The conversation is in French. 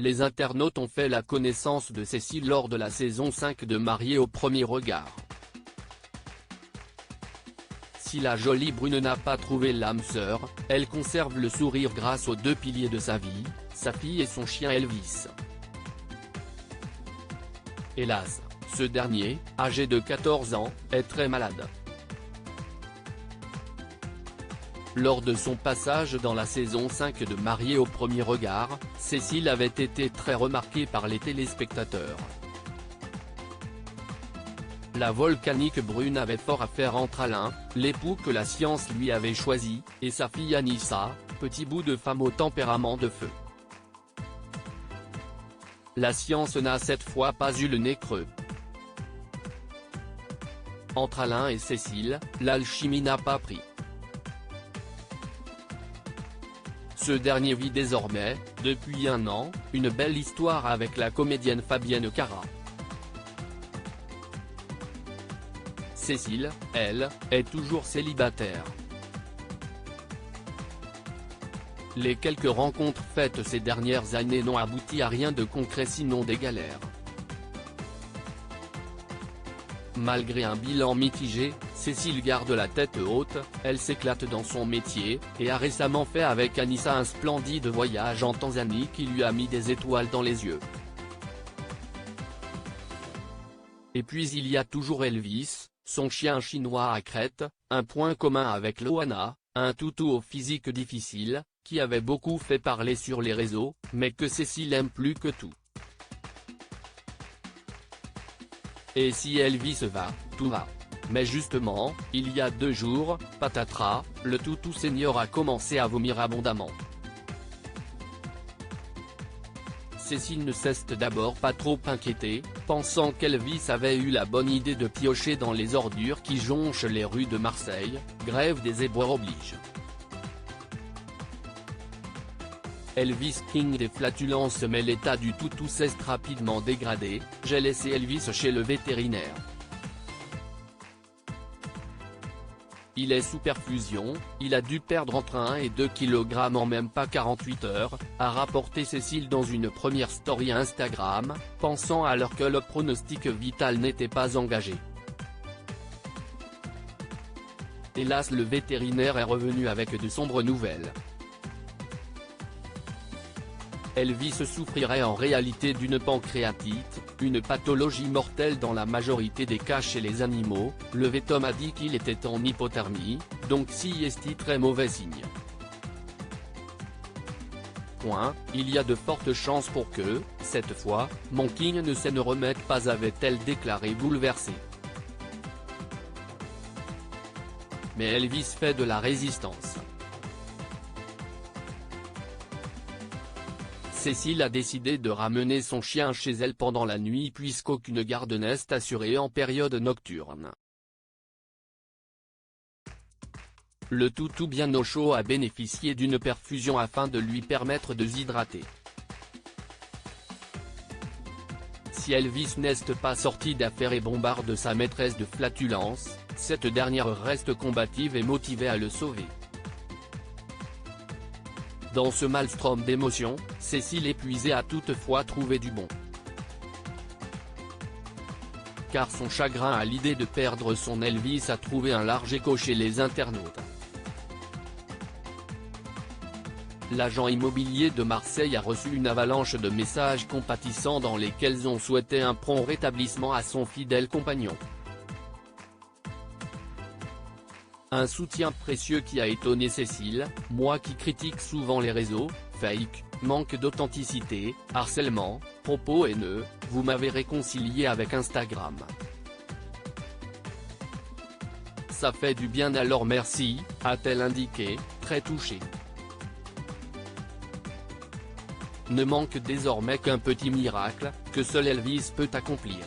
les internautes ont fait la connaissance de Cécile lors de la saison 5 de Mariés au premier regard. Si la jolie brune n'a pas trouvé l'âme sœur, elle conserve le sourire grâce aux deux piliers de sa vie, sa fille et son chien Elvis. Hélas, ce dernier, âgé de 14 ans, est très malade. Lors de son passage dans la saison 5 de Mariés au premier regard, Cécile avait été très remarquée par les téléspectateurs. La volcanique brune avait fort à faire entre Alain, l'époux que la science lui avait choisi, et sa fille Anissa, petit bout de femme au tempérament de feu. La science n'a cette fois pas eu le nez creux. Entre Alain et Cécile, l'alchimie n'a pas pris. Ce dernier vit désormais, depuis un an, une belle histoire avec la comédienne Fabienne Cara. Cécile, elle, est toujours célibataire. Les quelques rencontres faites ces dernières années n'ont abouti à rien de concret sinon des galères. Malgré un bilan mitigé, Cécile garde la tête haute, elle s'éclate dans son métier, et a récemment fait avec Anissa un splendide voyage en Tanzanie qui lui a mis des étoiles dans les yeux. Et puis il y a toujours Elvis, son chien chinois à crête, un point commun avec Loana, un toutou au physique difficile, qui avait beaucoup fait parler sur les réseaux, mais que Cécile aime plus que tout. Et si Elvis va, tout va. Mais justement, il y a 2 jours, patatras, le toutou senior a commencé à vomir abondamment. Cécile ne s'est d'abord pas trop inquiétée, pensant qu'Elvis avait eu la bonne idée de piocher dans les ordures qui jonchent les rues de Marseille, grève des éboueurs oblige. Elvis King des flatulences mais l'état du toutou s'est rapidement dégradé, j'ai laissé Elvis chez le vétérinaire. Il est sous perfusion, il a dû perdre entre 1 et 2 kg en même pas 48 heures, a rapporté Cécile dans une première story Instagram, pensant alors que le pronostic vital n'était pas engagé. Hélas, le vétérinaire est revenu avec de sombres nouvelles. Elvis souffrirait en réalité d'une pancréatite, une pathologie mortelle dans la majorité des cas chez les animaux. Le vet-homme a dit qu'il était en hypothermie, donc si est très mauvais signe. Il y a de fortes chances pour que, cette fois, mon king ne remette pas, avait-elle déclaré bouleversée. Mais Elvis fait de la résistance. Cécile a décidé de ramener son chien chez elle pendant la nuit puisqu'aucune garde n'est assurée en période nocturne. Le toutou bien au chaud a bénéficié d'une perfusion afin de lui permettre de s'hydrater. Si Elvis n'est pas sorti d'affaire et bombarde sa maîtresse de flatulence, cette dernière reste combative et motivée à le sauver. Dans ce maelstrom d'émotions, Cécile épuisée a toutefois trouvé du bon. Car son chagrin à l'idée de perdre son Elvis a trouvé un large écho chez les internautes. L'agent immobilier de Marseille a reçu une avalanche de messages compatissants dans lesquels on souhaitait un prompt rétablissement à son fidèle compagnon. Un soutien précieux qui a étonné Cécile, moi qui critique souvent les réseaux, fake, manque d'authenticité, harcèlement, propos haineux, vous m'avez réconcilié avec Instagram. Ça fait du bien alors merci, a-t-elle indiqué, très touchée. Ne manque désormais qu'un petit miracle, que seul Elvis peut accomplir.